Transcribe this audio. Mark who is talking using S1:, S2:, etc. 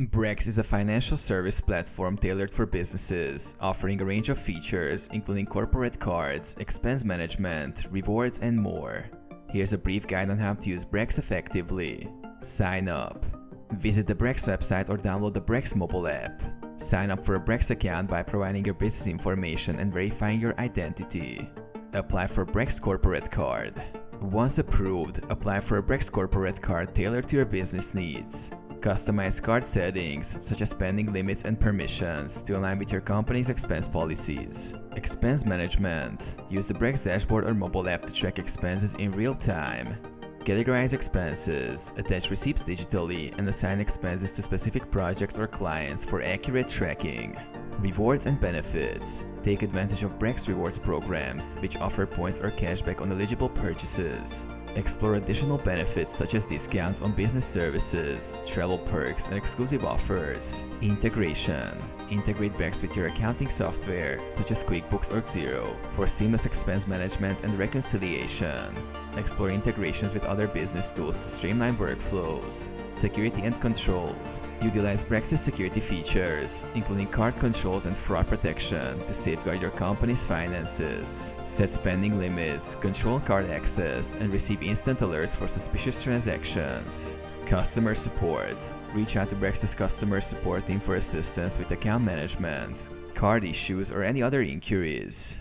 S1: Brex is a financial service platform tailored for businesses, offering a range of features including corporate cards, expense management, rewards, and more. Here's a brief guide on how to use Brex effectively. Sign up. Visit the Brex website or download the Brex mobile app. Sign up for a Brex account by providing your business information and verifying your identity. Apply for Brex corporate card. Once approved, apply for a Brex corporate card tailored to your business needs. Customize card settings, such as spending limits and permissions, to align with your company's expense policies. Expense management. Use the Brex dashboard or mobile app to track expenses in real time. Categorize expenses, attach receipts digitally, and assign expenses to specific projects or clients for accurate tracking. Rewards and benefits. Take advantage of Brex rewards programs, which offer points or cashback on eligible purchases. Explore additional benefits such as discounts on business services, travel perks, and exclusive offers. Integration. Integrate Brex with your accounting software, such as QuickBooks or Xero, for seamless expense management and reconciliation. Explore integrations with other business tools to streamline workflows. Security and controls. Utilize Brex's security features, including card controls and fraud protection, to safeguard your company's finances. Set spending limits, control card access, and receive instant alerts for suspicious transactions. Customer support. Reach out to Brex's customer support team for assistance with account management, card issues, or any other inquiries.